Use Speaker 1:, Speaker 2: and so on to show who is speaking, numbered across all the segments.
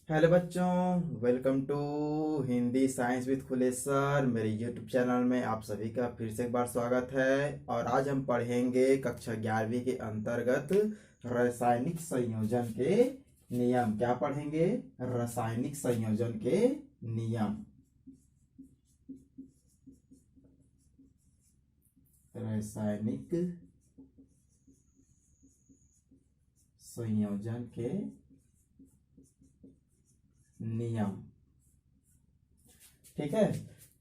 Speaker 1: Hello बच्चों, welcome to Hindi science with Khule sir. मेरे YouTube channel में आप सभी का फिर से एक बार स्वागत है। और आज हम पढ़ेंगे कक्षा 11वीं के अंतर्गत रासायनिक संयोजन के नियम। क्या पढ़ेंगे? रासायनिक संयोजन के नियम। रासायनिक संयोजन के नियम। ठीक है।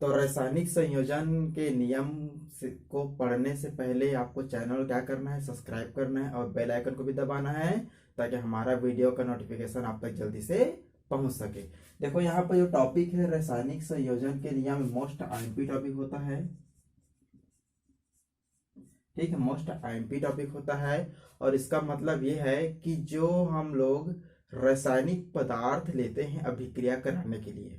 Speaker 1: तो रासायनिक संयोजन के नियम को पढ़ने से पहले आपको चैनल क्या करना है? सब्सक्राइब करना है और बेल आइकन को भी दबाना है, ताकि हमारा वीडियो का नोटिफिकेशन आप तक जल्दी से पहुंच सके। देखो यहाँ पर जो टॉपिक है रासायनिक संयोजन के नियम, मोस्ट आईएमपी टॉपिक होता है। ठीक है, मोस्ट आईएमपी टॉपिक होता है। और इसका मतलब ये है कि जो हम लोग रासायनिक पदार्थ लेते हैं अभिक्रिया कराने के लिए,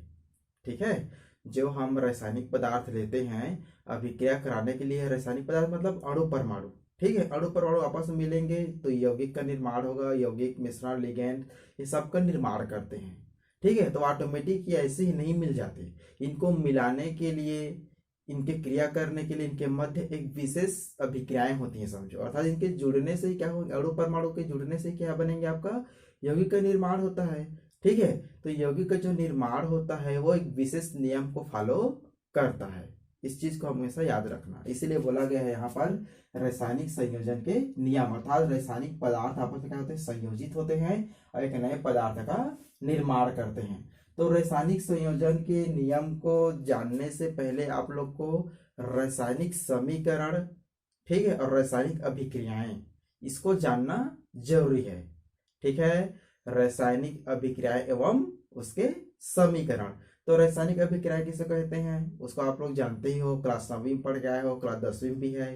Speaker 1: ठीक है, जो हम रासायनिक पदार्थ लेते हैं अभिक्रिया कराने के लिए, रासायनिक पदार्थ मतलब अणु परमाणु। ठीक है, अणु परमाणु आपस में मिलेंगे तो यौगिक का निर्माण होगा, यौगिक मिश्रण लिगेंड ये सब का निर्माण करते हैं। ठीक है, तो ऑटोमेटिक ये ऐसे ही नहीं मिल जाते। इनको मिलाने के लिए, इनके क्रिया करने के लिए इनके मध्य एक विशेष अभिक्रियाएं होती हैं, समझो। अर्थात इनके जुड़ने से ही क्या होगा? अणु परमाणु के जुड़ने से क्या बनेंगे? आपका यौगिक का निर्माण होता है। ठीक है, तो यौगिक का जो निर्माण होता है वो एक विशेष नियम को फॉलो करता है। इस चीज को हमेशा याद रखना, इसीलिए बोला गया है यहाँ पर रासायनिक संयोजन के नियम। अर्थात रासायनिक पदार्थ आपस में क्या होते हैं? संयोजित होते हैं और एक नए पदार्थ का निर्माण करते हैं। तो रासायनिक संयोजन के नियम को जानने से पहले आप लोग को रासायनिक समीकरण, ठीक है, और रासायनिक अभिक्रियाएं, इसको जानना जरूरी है। ठीक है, रासायनिक अभिक्रियाएं एवं उसके समीकरण। तो रासायनिक अभिक्रिया किसे कहते हैं उसको आप लोग जानते ही हो, क्लास 9वीं में पढ़ के आए हो, क्लास 10वीं में भी है।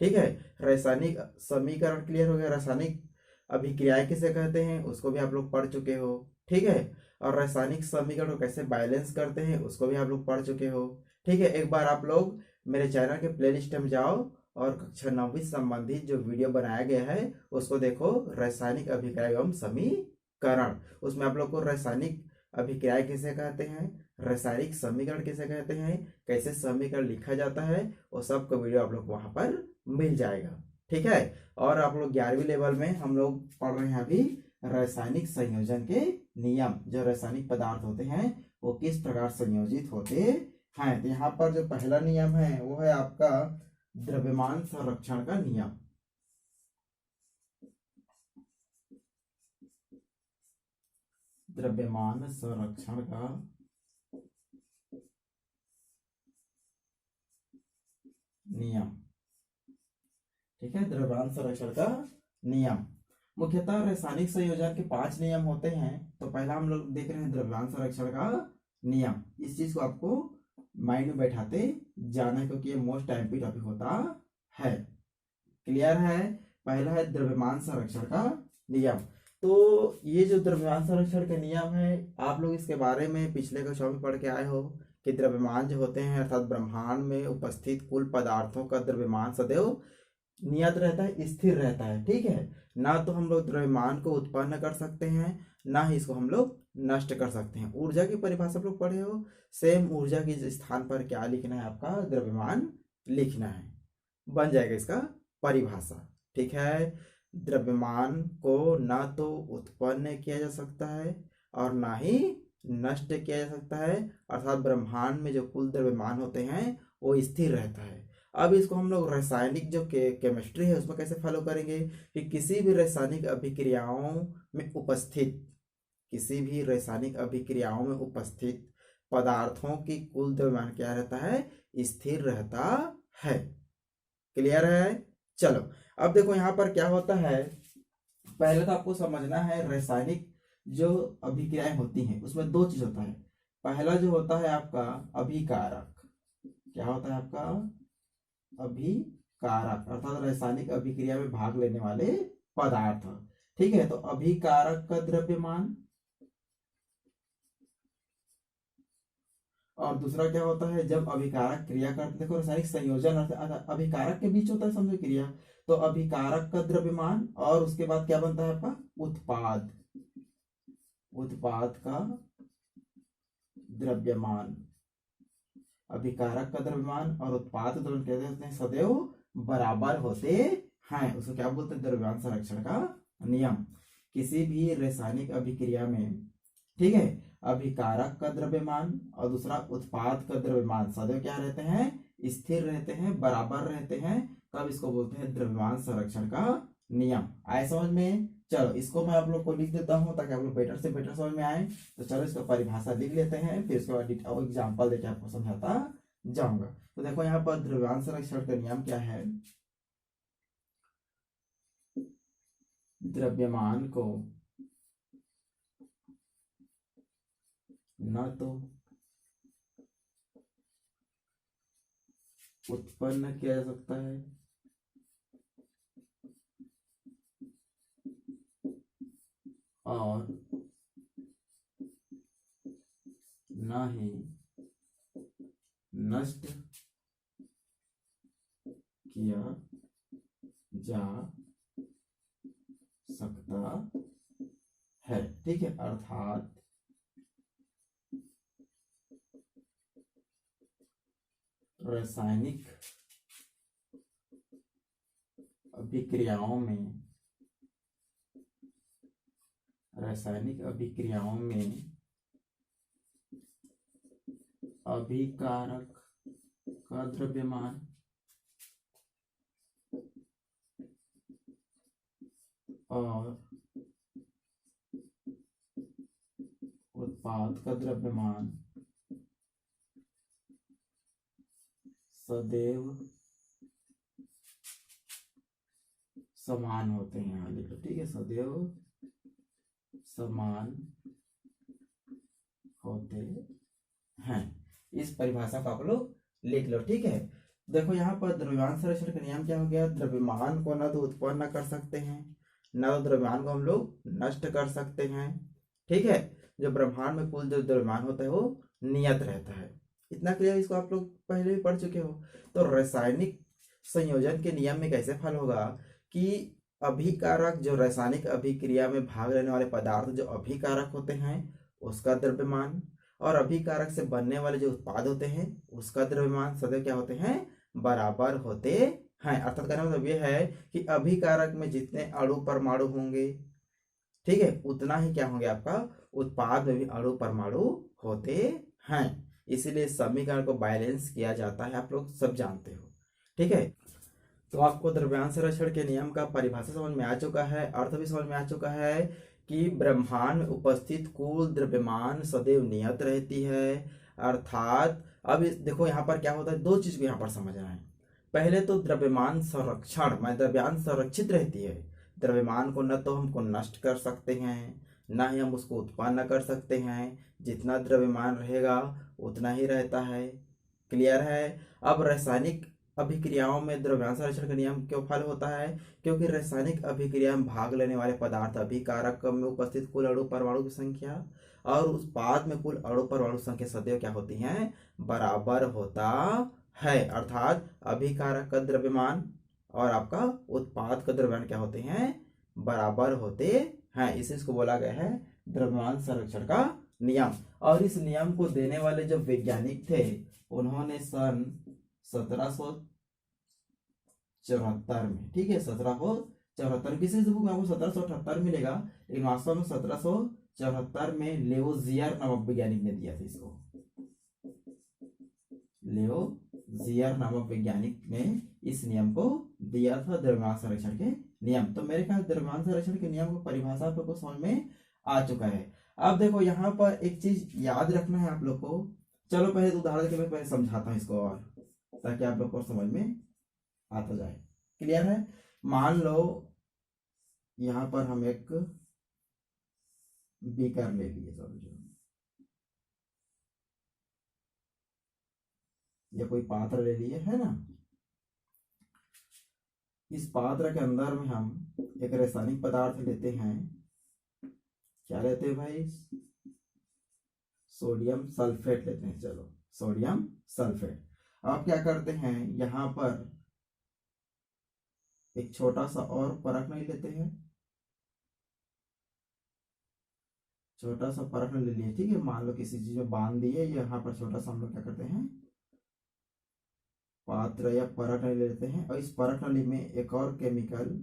Speaker 1: ठीक है, रासायनिक समीकरण क्लियर हो गया। रासायनिक अभिक्रियाएं किसे कहते हैं उसको भी आप लोग पढ़ चुके हो। ठीक है, और रासायनिक समीकरण को कैसे बैलेंस करते हैं उसको भी आप लोग पढ़ चुके हो। ठीक है, एक बार आप लोग मेरे चैनल के प्लेलिस्ट में जाओ और कक्षा 9वीं संबंधित जो वीडियो बनाया गया है उसको देखो, रासायनिक अभिक्रिया एवं समीकरण। उसमें आप लोग को रासायनिक अभिक्रिया किसे कहते हैं, रासायनिक समीकरण किसे कहते हैं, कैसे समीकरण लिखा जाता है, वो सब का वीडियो आप लोग को वहां पर मिल जाएगा। ठीक है, और आप लोग 11वीं लेवल में हम लोग पढ़ रहे हैं अभी रासायनिक संयोजन के नियम। जो रासायनिक पदार्थ होते हैं वो किस प्रकार संयोजित होते हैं। तो यहाँ पर जो पहला नियम है वो है आपका द्रव्यमान संरक्षण का नियम। द्रव्यमान संरक्षण का नियम। ठीक है, द्रव्यमान संरक्षण का नियम। मुख्यतः रासायनिक संयोजन के 5 नियम होते हैं। तो पहला हम लोग देख रहे हैं द्रव्यमान संरक्षण का नियम। इस चीज को आपको माइंड में बैठाते जाना है, क्योंकि ये मोस्ट आईएमपी टॉपिक होता है। क्लियर है? पहला है द्रव्यमान संरक्षण का नियम। तो ये जो द्रव्यमान संरक्षण के नियम है, आप लोग इसके बारे में पिछले कक्षा में पढ़ के आए हो कि द्रव्यमान जो होते हैं अर्थात ब्रह्मांड में उपस्थित कुल पदार्थों का द्रव्यमान सदैव नियत रहता है, स्थिर रहता है। ठीक है, ना तो हम लोग द्रव्यमान को उत्पन्न कर सकते हैं, ना ही इसको हम लोग नष्ट कर सकते हैं। ऊर्जा की परिभाषा आप लोग पढ़े हो, सेम ऊर्जा के स्थान पर क्या लिखना है? आपका द्रव्यमान लिखना है, बन जाएगा इसका परिभाषा। ठीक है, द्रव्यमान को ना तो उत्पन्न किया जा सकता है और ना ही नष्ट किया जा सकता है। अर्थात ब्रह्मांड में जो कुल द्रव्यमान होते हैं वो स्थिर रहता है। अब इसको हम लोग रासायनिक जो केमिस्ट्री है उसमें कैसे फॉलो करेंगे कि किसी भी रासायनिक अभिक्रियाओं में उपस्थित, किसी भी रासायनिक अभिक्रियाओं में उपस्थित पदार्थों की कुल द्रव्यमान क्या रहता है? स्थिर रहता है। क्लियर है? चलो, अब देखो यहाँ पर क्या होता है। पहले तो आपको समझना है रासायनिक जो अभिक्रियाएं होती हैं उसमें 2 चीज होता है। पहला जो होता है आपका अभिकारक। क्या होता है आपका? अभिकारक, अर्थात रासायनिक अभिक्रिया में भाग लेने वाले पदार्थ। ठीक है, तो अभिकारक का द्रव्यमान, और दूसरा क्या होता है जब अभिकारक क्रिया करते, देखो रासायनिक संयोजन अभिकारक के बीच होता है, समझो क्रिया। तो अभिकारक का द्रव्यमान और उसके बाद क्या बनता है आपका? उत्पाद। उत्पाद का द्रव्यमान, अभिकारक का द्रव्यमान और उत्पाद का द्रव्यमान कहते होते हैं सदैव बराबर होते हैं। उसको क्या बोलते हैं? द्रव्यमान संरक्षण का नियम। किसी भी रासायनिक अभिक्रिया में, ठीक है, अभिकारक का द्रव्यमान और दूसरा उत्पाद का द्रव्यमान सदैव क्या रहते हैं? स्थिर रहते हैं, बराबर रहते हैं। तब इसको बोलते हैं द्रव्यमान संरक्षण का नियम। आए समझ में? चलो इसको मैं आप लोग को लिख देता हूँ ताकि आप लोग बेटर से बेटर समझ में आए। तो चलो इसका परिभाषा लिख लेते हैं, फिर उसके बाद एग्जाम्पल देके आपको समझाता जाऊंगा। तो देखो यहाँ पर द्रव्यमान संरक्षण का नियम क्या है? द्रव्यमान को न तो उत्पन्न किया जा सकता है और न ही नष्ट किया जा सकता है। ठीक है, अर्थात रासायनिक अभिक्रियाओं में अभिकारक का द्रव्यमान और उत्पाद का द्रव्यमान सदैव समान होते हैं। यहाँ लिख लो, ठीक है, सदैव समान होते हैं। इस परिभाषा को आप लोग लिख लो, ठीक है। देखो यहाँ पर द्रव्यमान संरक्षण का नियम क्या हो गया? द्रव्यमान को न तो उत्पन्न कर सकते हैं, न तो द्रव्यमान को हम लोग नष्ट कर सकते हैं। ठीक है, जो ब्रह्मांड में कुल जो द्रव्यमान होता है वो नियत रहता है। इतना क्लियर? इसको आप लोग पहले भी पढ़ चुके हो। तो रासायनिक संयोजन के नियम में कैसे फल होगा कि अभिकारक, जो रासायनिक अभिक्रिया में भाग लेने वाले पदार्थ जो अभिकारक होते हैं उसका द्रव्यमान, और अभिकारक से बनने वाले जो उत्पाद होते हैं उसका द्रव्यमान सदैव क्या होते हैं? बराबर होते हैं। अर्थात कहने का मतलब ये है कि अभिकारक में जितने अणु परमाणु होंगे, ठीक है, उतना ही क्या होंगे? आपका उत्पाद में भी अणु परमाणु होते हैं। इसीलिए समीकरण को बैलेंस किया जाता है, आप लोग सब जानते हो। ठीक है, तो आपको द्रव्यमान संरक्षण के नियम का परिभाषा समझ में आ चुका है, अर्थ भी समझ में आ चुका है कि ब्रह्मांड में उपस्थित कुल द्रव्यमान सदैव नियत रहती है। अर्थात अब देखो यहाँ पर क्या होता है, दो चीज को यहाँ पर समझना है। पहले तो द्रव्यमान संरक्षण, द्रव्यमान संरक्षित रहती है। द्रव्यमान को न तो हमको नष्ट कर सकते हैं, ना ही हम उसको उत्पन्न कर सकते हैं। जितना द्रव्यमान रहेगा उतना ही रहता है। क्लियर है? अब रासायनिक अभिक्रियाओं में द्रव्यमान संरक्षण का नियम क्यों फल होता है? क्योंकि रासायनिक अभिक्रिया में भाग लेने वाले पदार्थ अभिकारक में उपस्थित कुल अणु परमाणु की संख्या और उत्पाद में कुल अणु परमाणु संख्या सदैव क्या होती है? बराबर होता है। अर्थात अभिकारक का द्रव्यमान और आपका उत्पाद का द्रव्यमान क्या होते हैं? बराबर होते हैं। इसको बोला गया है द्रव्यमान संरक्षण का नियम। और इस नियम को देने वाले जो वैज्ञानिक थे उन्होंने सन 1774 में, ठीक है, 1774, किसी बुक में आपको 1778 मिलेगा, लेकिन वास्तव में 1774 में लेओजियर नामक वैज्ञानिक ने दिया था इसको। लेओजियर नामक वैज्ञानिक ने इस नियम को दिया था, द्रव्यमान संरक्षण के नियम। तो मेरे ख्याल द्रव्यमान संरक्षण के नियम को परिभाषा आप लोग को समझ में आ चुका है। अब देखो यहाँ पर एक चीज याद रखना है आप लोग को। चलो पहले उदाहरण के मैं पहले समझाता हूँ इसको, और ताकि आप लोग को समझ में आता जाए। क्लियर है? मान लो यहाँ पर हम एक बीकर ले लिए, समझो, या कोई पात्र ले लिए, है ना। इस पात्र के अंदर में हम एक रासायनिक पदार्थ लेते हैं। क्या लेते हैं भाई? सोडियम सल्फेट लेते हैं। चलो, सोडियम सल्फेट। अब क्या करते हैं, यहां पर एक छोटा सा और परख नहीं लेते हैं। छोटा सा परख ले लिए, ठीक है। मान लो किसी चीज में बांध दिए, यहाँ पर छोटा सा हम लोग क्या करते हैं, पात्र या परख ले लेते हैं, और इस परख नली में एक और केमिकल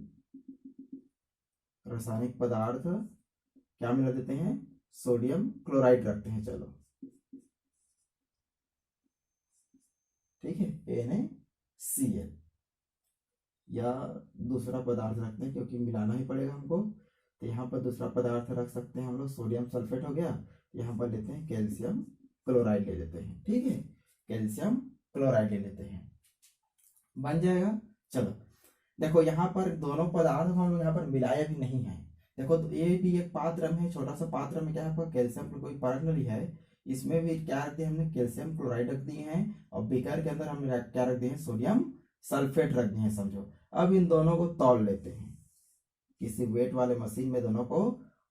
Speaker 1: रासायनिक पदार्थ क्या मिला देते हैं, सोडियम क्लोराइड रखते हैं। चलो ठीक है, NaCl, या दूसरा पदार्थ रखते हैं क्योंकि मिलाना ही पड़ेगा हमको। तो यहाँ पर दूसरा पदार्थ रख सकते हैं हम लोग, सोडियम सल्फेट हो गया। यहाँ पर लेते हैं कैल्शियम क्लोराइड ले लेते हैं, ठीक है, कैल्शियम क्लोराइड ले लेते हैं, बन जाएगा। चलो देखो यहाँ पर दोनों पदार्थ हम लोग यहाँ पर मिलाया भी नहीं है। देखो तो ये भी एक पात्र में है, छोटा सा पात्र में क्या है आपका कैल्शियम, कोई परख नली है, इसमें भी क्या रख दिया हमने, कैल्शियम क्लोराइड रख दिए हैं, और बीकर के अंदर हमने क्या रख दिए हैं, सोडियम सल्फेट रख दिए हैं, समझो। अब इन दोनों को तौल लेते हैं, किसी वेट वाले मशीन में दोनों को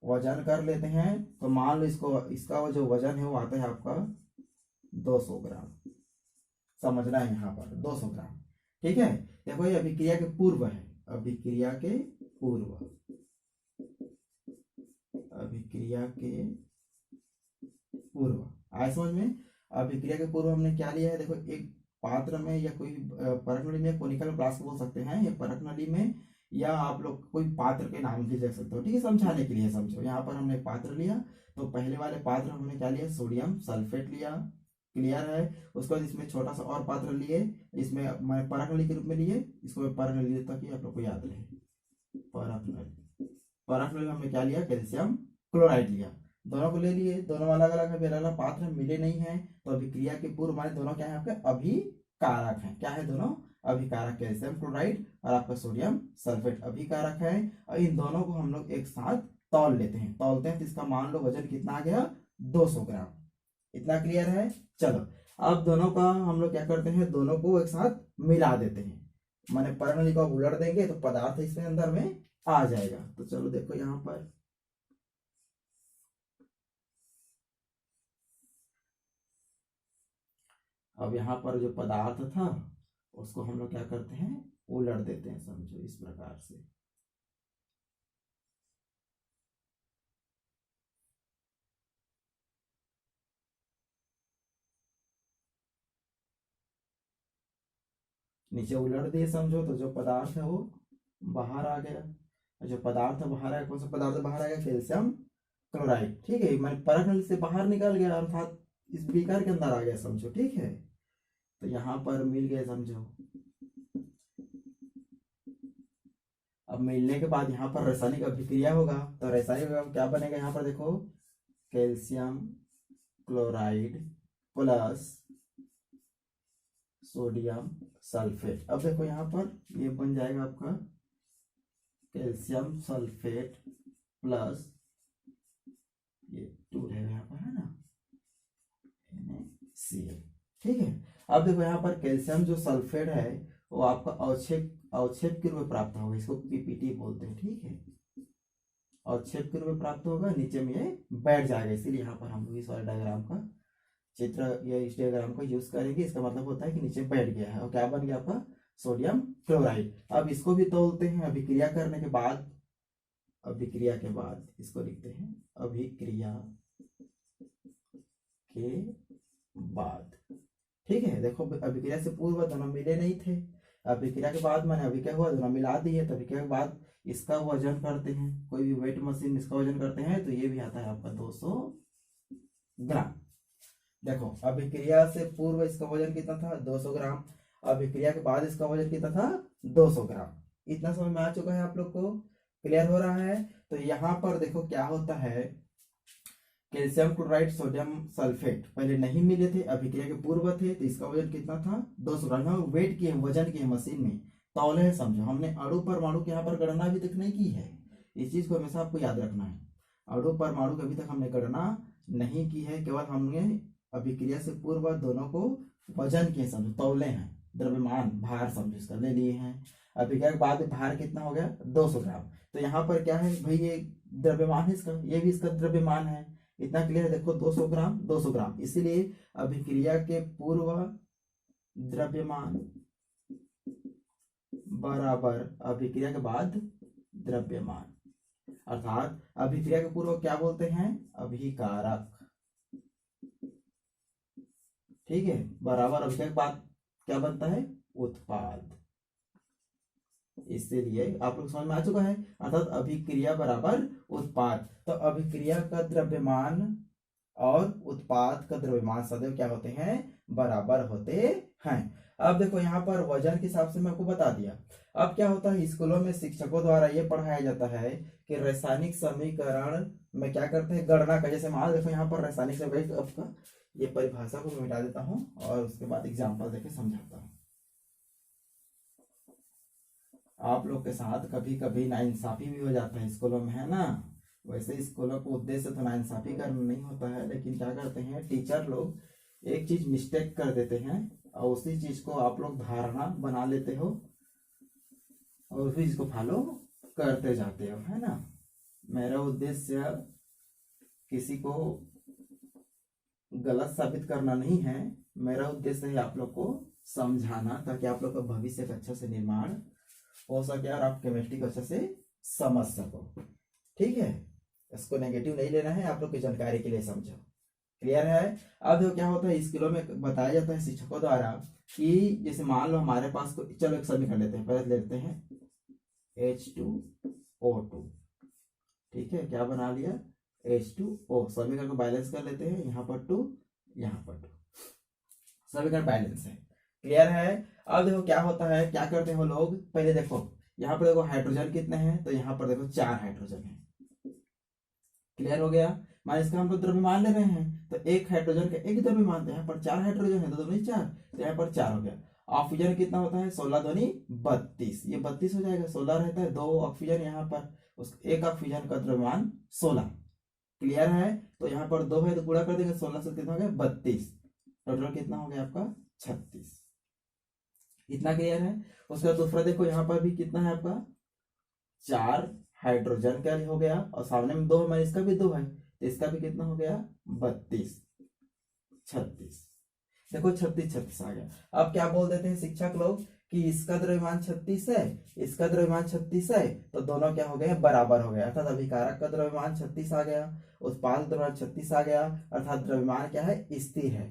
Speaker 1: वजन कर लेते हैं। तो मान लो इसको, इसका जो वजन है वो आता है आपका 200 ग्राम, समझना है यहाँ पर 200 ग्राम, ठीक है। देखो ये अभिक्रिया के पूर्व है, अभिक्रिया के पूर्व, अभिक्रिया के पूर्व आए समझ में। अभिक्रिया के पूर्व हमने क्या लिया है, देखो एक पात्र में या कोई परख नली में, कोनिकल फ्लास्क बोल सकते हैं, या परख नली में, या आप लोग कोई पात्र के नाम भी दे सकते हो, ठीक है, समझाने के लिए समझो। यहाँ पर हमने पात्र लिया, तो पहले वाले पात्र हमने क्या लिया, सोडियम सल्फेट लिया, क्लियर है। उसके बाद इसमें छोटा सा और पात्र लिए, इसमें मैं परख नली के रूप में लिए, इसको मैं परख नली ताकि आप लोग को याद रहे, परख नली। परख नली में हमने क्या लिया, कैल्शियम क्लोराइड लिया, दोनों को ले लिए, दोनों अलग अलग है, अलग अलग पात्र मिले नहीं है, तो अभिक्रिया के पूर्व माने दोनों क्या है आपके, अभिकारक है। क्या है दोनों, अभिकारक, कैल्शियम क्लोराइड और आपका सोडियम सल्फेट अभिकारक है। और इन दोनों को हम लोग एक साथ तौल लेते हैं, तौलते हैं तो इसका मान लो वजन कितना आ गया, 200 ग्राम। इतना क्लियर है। चलो अब दोनों का हम लोग क्या करते हैं, दोनों को एक साथ मिला देते हैं, माने परख नली को उलट देंगे तो पदार्थ इसमें अंदर में आ जाएगा। तो चलो देखो यहाँ पर अब यहाँ पर जो पदार्थ था उसको हम लोग क्या करते हैं, उलट देते हैं, समझो इस प्रकार से। नीचे उलट दिए समझो, तो जो पदार्थ है वो बाहर आ गया। जो पदार्थ बाहर आया, कौन सा पदार्थ बाहर आ गया, कैल्शियम क्लोराइड, ठीक है, मैंने परख नली से बाहर निकल गया, अर्थात इस बीकर के अंदर आ गया, समझो, ठीक है। तो यहाँ पर मिल गए, समझो। अब मिलने के बाद यहाँ पर रासायनिक अभिक्रिया होगा, तो रासायनिक क्या बनेगा, यहाँ पर देखो, calcium chloride plus sodium sulphate. अब देखो यहाँ पर ये बन जाएगा आपका कैल्शियम सल्फेट प्लस, ये 2 रहेगा यहाँ पर, है ना, NaCl, ठीक है। अब देखो यहाँ पर कैल्शियम जो सल्फेट है वो आपका अवक्षेप के रूप में प्राप्त होगा, इसको पीपीटी बोलते हैं, ठीक है, अवक्षेप के रूप में प्राप्त होगा, नीचे में ये बैठ जाएगा। इसीलिए यहाँ पर हम लोग इस वाले डायग्राम का चित्र या इस डायग्राम को यूज करेंगे। इसका मतलब होता है कि नीचे बैठ गया है, और क्या बन गया आपका, सोडियम क्लोराइड। अब इसको भी तौलते हैं, अभिक्रिया करने के बाद, अभिक्रिया के बाद इसको लिखते हैं, अभिक्रिया के बाद, ठीक है। देखो अभिक्रिया से पूर्व दोनों मिले नहीं थे, अभिक्रिया के बाद मैंने अभी क्या हुआ, दोनों मिला दिए, तो अभिक्रिया के बाद इसका वजन करते हैं, कोई भी वेट मशीन इसका वजन करते हैं, तो ये भी आता है आपका 200 ग्राम। देखो अभिक्रिया से पूर्व इसका वजन कितना था, 200 ग्राम, अभिक्रिया के बाद इसका वजन कितना था, 200 ग्राम। इतना समझ में आ चुका है आप लोग को, क्लियर हो रहा है। तो यहाँ पर देखो क्या होता है, कैल्शियम क्लोराइड सोडियम सल्फेट पहले नहीं मिले थे, अभिक्रिया के पूर्व थे, तो इसका वजन कितना था, 200 ग्राम। हम वेट किए, वजन किए मशीन में, तौले है, समझो। हमने अणु परमाणु की यहाँ पर गणना भी तक नहीं की है, इस चीज को हमेशा आपको याद रखना है। अणु परमाणु की अभी तक हमने गणना नहीं की है, केवल हमने अभिक्रिया से पूर्व दोनों को वजन किए, समझो, तौले हैं, द्रव्यमान भार समझो इसका ले लिए हैं। अभिक्रिया के बाद भार कितना हो गया, 200 ग्राम। तो यहाँ पर क्या है भाई, ये द्रव्यमान है इसका, ये भी इसका द्रव्यमान है। इतना क्लियर है, देखो 200 ग्राम 200 ग्राम, इसीलिए अभिक्रिया के पूर्व द्रव्यमान बराबर अभिक्रिया के बाद द्रव्यमान। अर्थात अभिक्रिया के पूर्व क्या बोलते हैं, अभिकारक। ठीक है, बराबर अभिक्रिया के बाद क्या बनता है, उत्पाद। इसीलिए आप लोग समझ में आ चुका है, अर्थात अभिक्रिया बराबर उत्पाद। तो अभिक्रिया का द्रव्यमान और उत्पाद का द्रव्यमान सदैव क्या होते हैं, बराबर होते हैं। अब देखो यहाँ पर वजन के हिसाब से मैं आपको बता दिया। अब क्या होता है, स्कूलों में शिक्षकों द्वारा ये पढ़ाया जाता है कि रासायनिक समीकरण में क्या करते हैं, गणना का। जैसे मान देखो यहाँ पर रासायनिक समीकरण, आपका ये परिभाषा को मैं मिटा देता हूँ और उसके बाद एग्जाम्पल देके समझाता हूँ। आप लोग के साथ कभी कभी नाइंसाफी भी हो जाता है स्कूलों में, है ना। वैसे स्कूलों को उद्देश्य तो नाइंसाफी करना नहीं होता है, लेकिन क्या करते हैं टीचर लोग एक चीज मिस्टेक कर देते हैं और उसी चीज को आप लोग धारणा बना लेते हो और उसी चीज को फॉलो करते जाते हो, है ना। मेरा उद्देश्य किसी को गलत साबित करना नहीं है, मेरा उद्देश्य है आप लोग को समझाना, ताकि आप लोग का भविष्य का अच्छा से निर्माण हो सके और आप केमिस्ट्री को अच्छे से समझ सको। ठीक है, इसको नेगेटिव नहीं लेना है, आप लोग की जानकारी के लिए समझो। क्लियर है। अब देखो क्या होता है, स्कूलों में बताया जाता है शिक्षकों द्वारा कि जैसे मान लो हमारे पास को, चलो एक समीकरण लेते हैं, पहले लेते हैं H2O2। ठीक है, क्या बना लिया, H2O। समीकरण को बैलेंस कर लेते हैं, यहाँ पर 2, यहाँ पर 2, समीकरण बैलेंस है। क्लियर है। अब देखो क्या होता है, क्या करते हो लोग, पहले देखो यहाँ पर देखो हाइड्रोजन कितने हैं, तो यहाँ पर देखो 4 हाइड्रोजन है। क्लियर हो गया। मान इसका हम लोग द्रव्यमान ले रहे हैं, तो एक हाइड्रोजन का एक द्रव्यमान, तो यहाँ पर 4 हाइड्रोजन है, तो 2 4, तो यहाँ पर 4 हो गया। ऑक्सीजन कितना होता है, 16 दूनी 32, ये 32 हो जाएगा। 16 रहता है, 2 ऑक्सीजन यहाँ पर, उस एक ऑक्सीजन का द्रव्यमान 16। क्लियर है। तो यहाँ पर 2 है तो गुणा कर देंगे, 16 से कितना हो गया, 32। टोटल कितना हो गया आपका, 36। इतना क्लियर है। उसके बाद दूसरा देखो, यहाँ पर भी कितना है आपका, 4 हाइड्रोजन का हो गया और सामने में 2 है, इसका भी 2 है, तो इसका भी कितना हो गया, 32, 36। देखो 36 36 आ गया। अब क्या बोल देते हैं शिक्षक लोग कि इसका द्रव्यमान 36 है, इसका द्रव्यमान 36 है, तो दोनों क्या हो गए, बराबर हो गया। अर्थात अभिकारक का द्रव्यमान 36 आ गया, उत्पाद द्रव्यमान 36 आ गया, अर्थात द्रव्यमान क्या है, स्थिर है।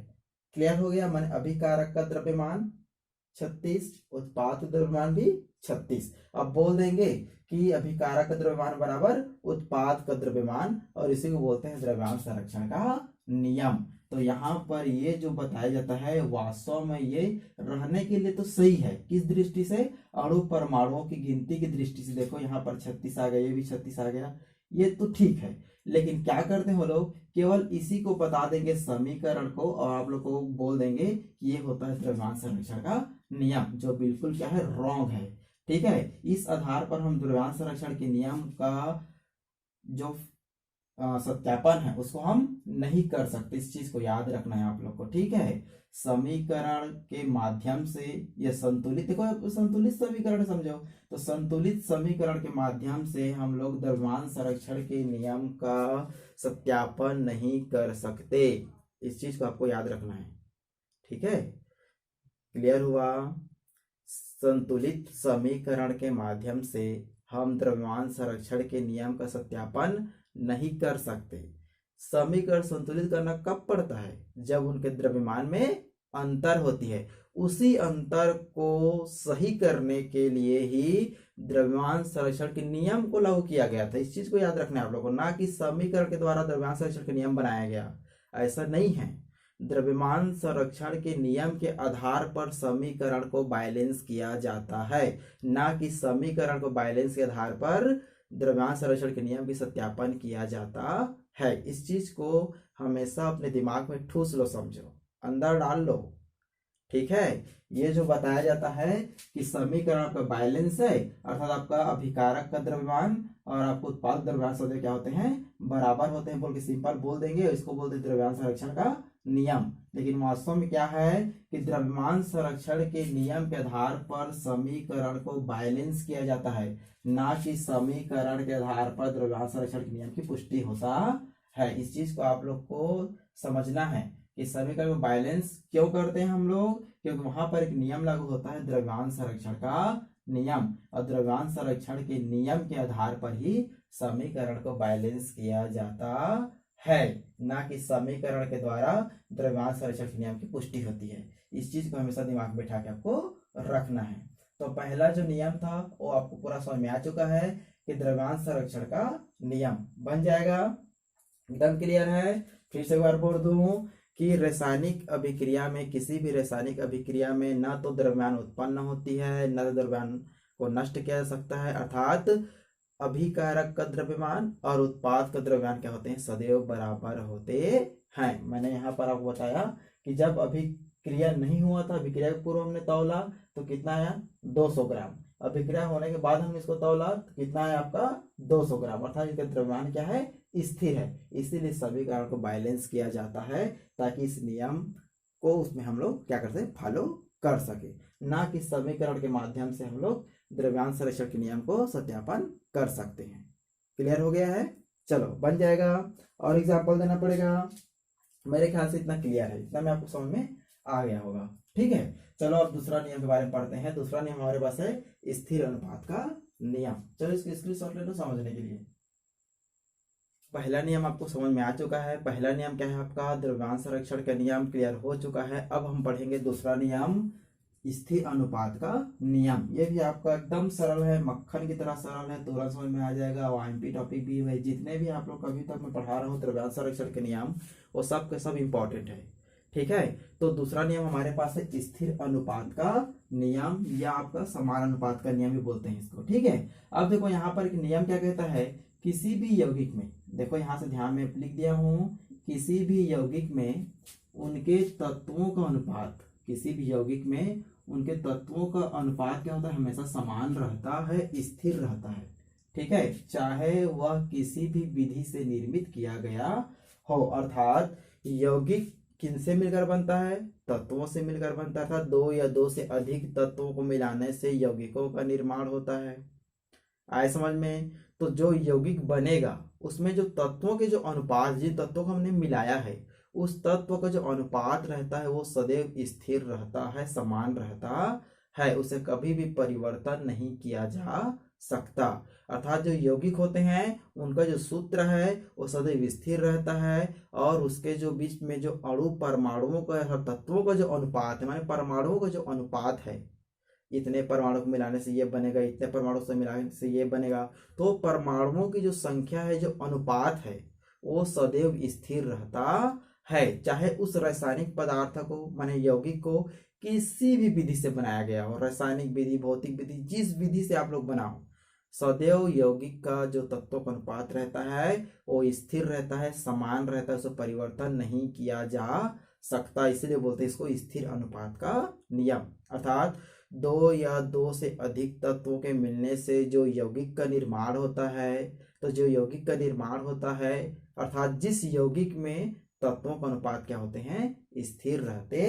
Speaker 1: क्लियर हो गया। माने अभिकारक का द्रव्यमान 36, उत्पाद द्रव्यमान भी 36। अब बोल देंगे कि अभिकारक का द्रव्यमान बराबर उत्पाद का द्रव्यमान, और इसी को बोलते हैं द्रव्यमान संरक्षण का नियम। तो यहाँ पर ये जो बताया जाता है वास्तव में ये रहने के लिए तो सही है। किस दृष्टि से, अणु परमाणुओं की गिनती की दृष्टि से। देखो यहाँ पर 36 आ गया, ये भी 36 आ गया, ये तो ठीक है। लेकिन क्या करते हैं लोग, केवल इसी को बता देंगे समीकरण को, और आप लोग को बोल देंगे कि ये होता है द्रव्यमान संरक्षण का नियम, जो बिल्कुल क्या है, रॉन्ग है। ठीक है। इस आधार पर हम द्रव्यमान संरक्षण के नियम का जो सत्यापन है उसको हम नहीं कर सकते। इस चीज को याद रखना है आप लोग को। ठीक है। समीकरण के माध्यम से यह संतुलित, देखो संतुलित समीकरण समझो, तो संतुलित समीकरण के माध्यम से हम लोग द्रव्यमान संरक्षण के नियम का सत्यापन नहीं कर सकते। इस चीज को आपको याद रखना है। ठीक है, क्लियर हुआ। संतुलित समीकरण के माध्यम से हम द्रव्यमान संरक्षण के नियम का सत्यापन नहीं कर सकते। समीकरण संतुलित करना कब पड़ता है, जब उनके द्रव्यमान में अंतर होती है। उसी अंतर को सही करने के लिए ही द्रव्यमान संरक्षण के नियम को लागू किया गया था। इस चीज को याद रखना है आप लोगों को, ना कि समीकरण के द्वारा द्रव्यमान संरक्षण के नियम बनाया गया, ऐसा नहीं है। द्रव्यमान संरक्षण के नियम के आधार पर समीकरण को बैलेंस किया जाता है, ना कि समीकरण को बैलेंस के आधार पर द्रव्यमान संरक्षण के नियम की सत्यापन किया जाता है। इस चीज को हमेशा अपने दिमाग में ठूस लो, समझो, अंदर डाल लो। ठीक है। ये जो बताया जाता है कि समीकरण आपका बैलेंस है, अर्थात आपका अभिकारक का द्रव्यमान और आपको उत्पाद द्रव्यमान सदैव क्या होते हैं, बराबर होते हैं, बोल के सिंपल बोल देंगे। इसको बोलते हैं द्रव्यमान संरक्षण का नियम। लेकिन वास्तव में क्या है कि द्रव्यमान संरक्षण के नियम के आधार पर समीकरण को बैलेंस किया जाता है, ना कि समीकरण के आधार पर द्रव्यमान संरक्षण के नियम की पुष्टि होता है। इस चीज को आप लोग को समझना है कि समीकरण को बैलेंस क्यों करते हैं हम लोग, क्योंकि वहां पर एक नियम लागू होता है, द्रव्यमान संरक्षण का नियम, और द्रव्यमान संरक्षण के नियम के आधार पर ही समीकरण को बैलेंस किया जाता है, ना कि समीकरण के द्वारा द्रव्यमान संरक्षण के नियम की पुष्टि होती है। इस चीज को हमेशा दिमाग में बैठा के आपको रखना है। तो पहला जो नियम था वो आपको पूरा समझ में आ चुका है कि द्रव्यमान संरक्षण का नियम बन जाएगा, एकदम क्लियर है। फिर से एक बार बोल दूं कि रासायनिक अभिक्रिया में, किसी भी रासायनिक अभिक्रिया में न तो द्रव्यमान उत्पन्न होती है, न तो द्रव्यमान को नष्ट किया जा सकता है, अर्थात अभिकारक का द्रव्यमान और उत्पाद का द्रव्यमान क्या होते हैं, सदैव बराबर होते हैं। मैंने यहाँ पर आपको बताया कि जब अभिक्रिया नहीं हुआ था, अभिक्रिया के पूर्व हमने तौला तो कितना आया 200 ग्राम, अभिक्रिया होने के बाद हमने इसको तौला तो कितना है आपका 200 ग्राम, अर्थात इसका द्रव्यमान क्या है, स्थिर है। इसीलिए सभी कारण को बैलेंस किया जाता है ताकि इस नियम को उसमें हम लोग क्या करते हैं, फॉलो कर सके, ना कि समीकरण के माध्यम से हम लोग द्रव्यमान संरक्षण के नियम को सत्यापन कर सकते हैं। क्लियर हो गया है, चलो बन जाएगा। और एग्जाम्पल देना पड़ेगा, मेरे ख्याल से इतना क्लियर है, इतना मैं आपको समझ में आ गया होगा। ठीक है, चलो अब दूसरा नियम के बारे में पढ़ते हैं। दूसरा नियम हमारे पास है स्थिर अनुपात का नियम। चलो इसकी स्क्रीनशॉट ले लो समझने के लिए। पहला नियम आपको समझ में आ चुका है। पहला नियम क्या है आपका, द्रव्यमान संरक्षण का नियम क्लियर हो चुका है। अब हम पढ़ेंगे दूसरा नियम, स्थिर अनुपात का नियम। ये भी आपका एकदम सरल है, मक्खन की तरह सरल है, तुरंत समझ में आ जाएगा। आईएमपी टॉपिक भी है, जितने भी आप लोग कभी तक मैं पढ़ा रहा हूँ द्रव्यमान संरक्षण के नियम, वो सब के सब इंपॉर्टेंट है। ठीक है, तो दूसरा नियम हमारे पास है स्थिर अनुपात का नियम, या आपका समान अनुपात का नियम भी बोलते हैं इसको। ठीक है, अब देखो यहाँ पर एक नियम क्या कहता है, किसी भी यौगिक में, देखो यहाँ से ध्यान में लिख दिया हूँ, किसी भी यौगिक में उनके तत्वों का अनुपात, किसी भी यौगिक में उनके तत्वों का अनुपात क्या होता है, हमेशा समान रहता है, स्थिर रहता है। ठीक है, चाहे वह किसी भी विधि से निर्मित किया गया हो, अर्थात यौगिक किनसे मिलकर बनता है, तत्वों से मिलकर बनता है, अर्थात दो या दो से अधिक तत्वों को मिलाने से यौगिकों का निर्माण होता है। आए समझ में? तो जो यौगिक बनेगा उसमें जो तत्वों के जो अनुपात, जिन तत्वों को हमने मिलाया है, उस तत्व का जो अनुपात रहता है वो सदैव स्थिर रहता है, समान रहता है, उसे कभी भी परिवर्तन नहीं किया जा सकता। अर्थात जो यौगिक होते हैं उनका जो सूत्र है वो सदैव स्थिर रहता है, और उसके जो बीच में जो अणु परमाणुओं का, तत्वों का जो अनुपात है, माने परमाणुओं का जो अनुपात है, इतने परमाणु को मिलाने से ये बनेगा, इतने परमाणु से मिलाने से ये बनेगा, तो परमाणुओं की जो संख्या है, जो अनुपात है, वो सदैव स्थिर रहता है, चाहे उस रासायनिक पदार्थ को, माने यौगिक को किसी भी विधि से बनाया गया हो, रासायनिक विधि, भौतिक विधि, जिस विधि से आप लोग बनाओ, सदैव यौगिक का जो तत्वों का अनुपात रहता है वो स्थिर रहता है, समान रहता है, उसे परिवर्तन नहीं किया जा सकता। इसलिए बोलते हैं इसको स्थिर अनुपात का नियम। अर्थात दो या दो से अधिक तत्वों के मिलने से जो यौगिक का निर्माण होता है, तो जो यौगिक का निर्माण होता है, अर्थात जिस यौगिक में तत्वों का अनुपात क्या होते हैं, स्थिर रहते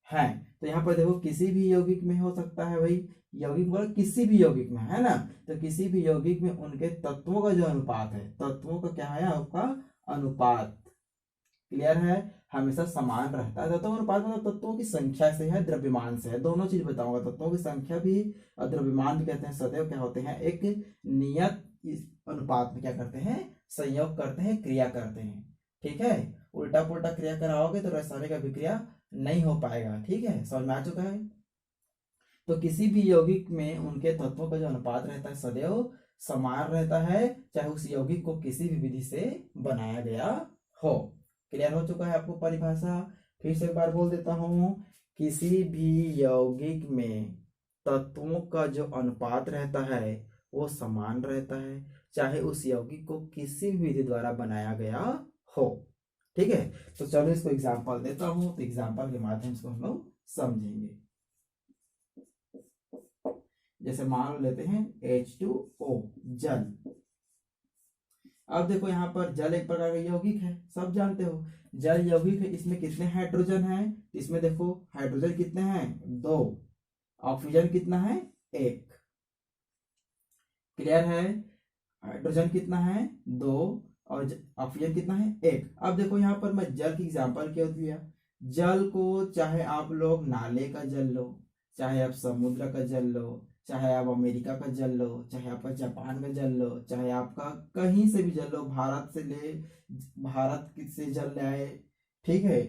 Speaker 1: हैं। तो यहाँ पर देखो किसी भी यौगिक में हो सकता है भाई, यौगिक बोला किसी भी यौगिक में, है ना, तो किसी भी यौगिक में उनके तत्वों का जो अनुपात है, तत्वों का क्या है आपका अनुपात, क्लियर है, हमेशा समान रहता है। तत्वों का अनुपात मतलब तत्वों की संख्या से है, द्रव्यमान से है, दोनों चीज बताऊंगा। तत्वों की संख्या भी और द्रव्यमान भी कहते हैं, सदैव क्या होते हैं, एक नियत इस अनुपात में क्या करते हैं, संयोग करते हैं, क्रिया करते हैं। ठीक है, उल्टा पुल्टा क्रिया कराओगे तो रासायनिक अभिक्रिया नहीं हो पाएगा। ठीक है, समझ में आ चुका है? तो किसी भी यौगिक में उनके तत्वों का जो अनुपात रहता है सदैव समान रहता है, चाहे उस यौगिक को किसी भी विधि से बनाया गया हो। क्लियर हो चुका है आपको परिभाषा? फिर से एक बार बोल देता हूं, किसी भी यौगिक में तत्वों का जो अनुपात रहता है वो समान रहता है, चाहे उस यौगिक को किसी भी विधि द्वारा बनाया गया हो। ठीक है, तो चलो इसको एग्जाम्पल देता हूं, तो एग्जाम्पल के माध्यम से हम लोग समझेंगे। जैसे मान लो लेते हैं H2O, जल। अब देखो यहाँ पर जल एक प्रकार का यौगिक है, सब जानते हो जल यौगिक है। इसमें कितने हाइड्रोजन हैं, इसमें देखो हाइड्रोजन कितने हैं, 2, ऑक्सीजन कितना है, 1। क्लियर है, हाइड्रोजन कितना है, 2, और ऑक्सीजन कितना है, 1। अब देखो यहाँ पर मैं जल की एग्जांपल क्यों दिया, जल को चाहे आप लोग नाले का जल लो, चाहे आप समुद्र का जल लो, चाहे आप अमेरिका का जल लो, चाहे आपका जापान का जल लो, चाहे आपका कहीं से भी जल लो, भारत से जल लाए, ठीक है,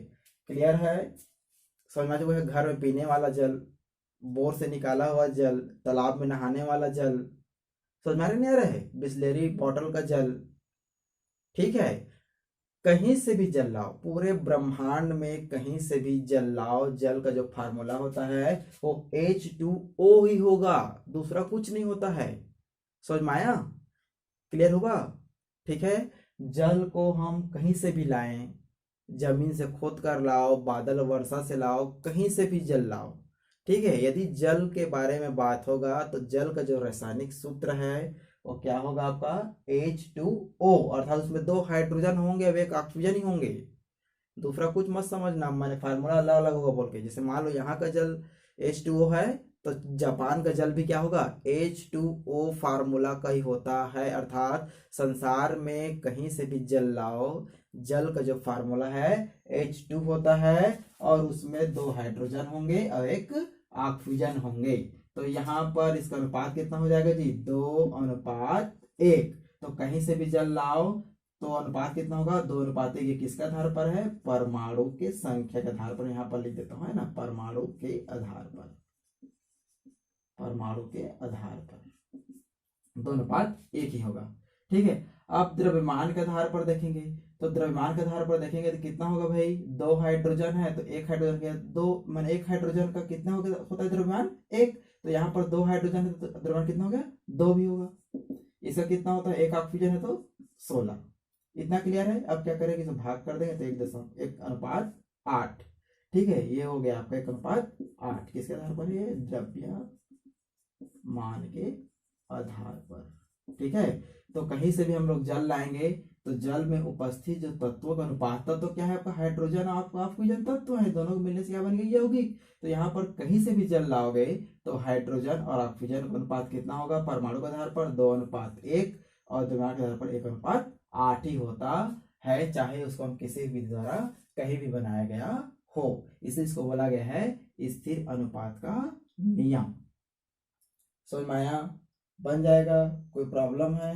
Speaker 1: क्लियर है। समझ में, जो है घर में पीने वाला जल, बोर से निकाला हुआ जल, तालाब में नहाने वाला जल, समझ में नहीं आ रहा है, बिस्लेरी बॉटल का जल, ठीक है। कहीं से भी जल लाओ, पूरे ब्रह्मांड में कहीं से भी जल लाओ, जल का जो फार्मूला होता है वो H2O ही होगा, दूसरा कुछ नहीं होता है। समझ में आया, क्लियर होगा, ठीक है। जल को हम कहीं से भी लाएं, जमीन से खोद कर लाओ, बादल वर्षा से लाओ, कहीं से भी जल लाओ, ठीक है। यदि जल के बारे में बात होगा तो जल का जो रासायनिक सूत्र है वो क्या होगा आपका H2O, अर्थात उसमें 2 हाइड्रोजन होंगे, अब 1 ऑक्सीजन ही होंगे, दूसरा कुछ मत समझना, मैंने फार्मूला अलग अलग होगा बोल के। जैसे मान लो यहाँ का जल H2O है तो जापान का जल भी क्या होगा H2O फार्मूला का ही होता है, अर्थात संसार में कहीं से भी जल लाओ, जल का जो फार्मूला है H2 होता है और उसमें 2 हाइड्रोजन होंगे और 1 ऑक्सीजन होंगे। तो यहाँ पर इसका अनुपात कितना हो जाएगा जी 2:1। तो कहीं से भी जल लाओ तो अनुपात कितना होगा 2:1। ये किसके आधार पर है, परमाणु के संख्या के आधार पर, यहाँ पर लिख देता हूँ है ना, परमाणु के आधार पर, परमाणु के आधार पर 2:1 ही होगा, ठीक है। अब द्रव्यमान के आधार पर देखेंगे, तो द्रव्यमान के आधार पर देखेंगे तो कितना होगा भाई, 2 हाइड्रोजन है तो 1 हाइड्रोजन के 2 मैंने 1 हाइड्रोजन का कितना होता है द्रव्यमान 1, तो यहाँ पर 2 हाइड्रोजन है तो द्रव्यमान कितना हो गया 2 भी होगा। इसका कितना होता है 1 ऑक्सीजन है तो 16। इतना क्लियर है। अब क्या करेंगे, इसे भाग कर देंगे तो 1:8, ठीक है। ये हो गया आपका 1:8, किसके आधार पर, ये द्रव्यमान के आधार पर, ठीक है। तो कहीं से भी हम लोग जल लाएंगे तो जल में उपस्थित जो तत्वों का अनुपात, तत्व क्या है आपका हाइड्रोजन और आपका ऑक्सीजन तत्व है, दोनों को मिलने से क्या बन गई यौगिक। तो यहाँ पर कहीं से भी जल लाओगे तो हाइड्रोजन और ऑक्सीजन का अनुपात कितना होगा, परमाणु के आधार पर 2:1 और द्रव्यमान के आधार पर 1:8 ही होता है, चाहे उसको हम किसी भी द्वारा कहीं भी बनाया गया हो। इसलिए इसको बोला गया है स्थिर अनुपात का नियम। समझ में आया, बन जाएगा, कोई प्रॉब्लम है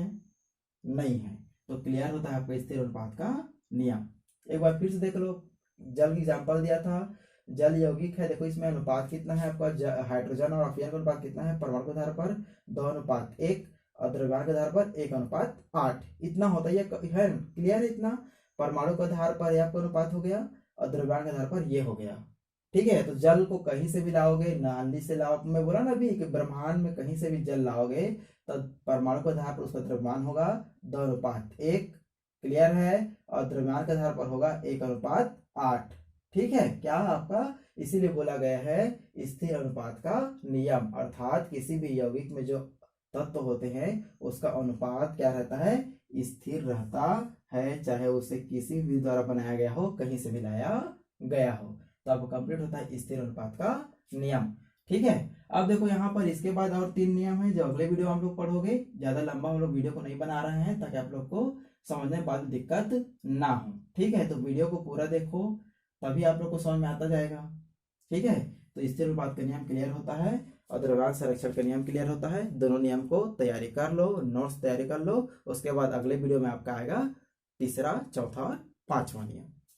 Speaker 1: नहीं है, तो क्लियर होता है आपका स्थिर अनुपात का नियम। एक बार फिर से देख लो, जल की एग्जांपल दिया था, जल यौगिक है, देखो इसमें अनुपात कितना है आपका, हाइड्रोजन और ऑक्सीजन का अनुपात कितना है, परमाणु के आधार पर 2:1 और द्रव्यमान के आधार पर 1:8, इतना होता है, क्लियर है इतना। परमाणु के आधार पर यह आपका अनुपात हो गया और द्रव्यमान के आधार पर ये हो गया, ठीक है। तो जल को कहीं से भी लाओगे, नाली से लाओ, मैं बोला ना अभी कि ब्रह्मांड में कहीं से भी जल लाओगे तो परमाणु के आधार पर उसका द्रव्यमान होगा 2:1, क्लियर है, और द्रव्यमान के आधार पर होगा 1:8, ठीक है। क्या आपका, इसीलिए बोला गया है स्थिर अनुपात का नियम, अर्थात किसी भी यौगिक में जो तत्व होते हैं उसका अनुपात क्या रहता है, स्थिर रहता है, चाहे उसे किसी भी द्वारा बनाया गया हो, कहीं से भी लाया गया हो। तो अब कंप्लीट होता है स्थिर अनुपात का नियम, ठीक है। अब देखो यहाँ पर इसके बाद और 3 नियम है जो अगले वीडियो हम लोग पढ़ोगे, ज्यादा लंबा हम लोग वीडियो को नहीं बना रहे हैं ताकि आप लोग को समझने में बाद में दिक्कत ना हो, ठीक है। तो वीडियो को पूरा देखो तभी आप लोग को समझ में आता जाएगा, ठीक है। तो स्थिर अनुपात का नियम क्लियर होता है और द्रव्यमान संरक्षण का नियम क्लियर होता है। दोनों नियम को तैयारी कर लो, नोट्स तैयारी कर लो, उसके बाद अगले वीडियो में आपका आएगा तीसरा, चौथा और 5वां नियम।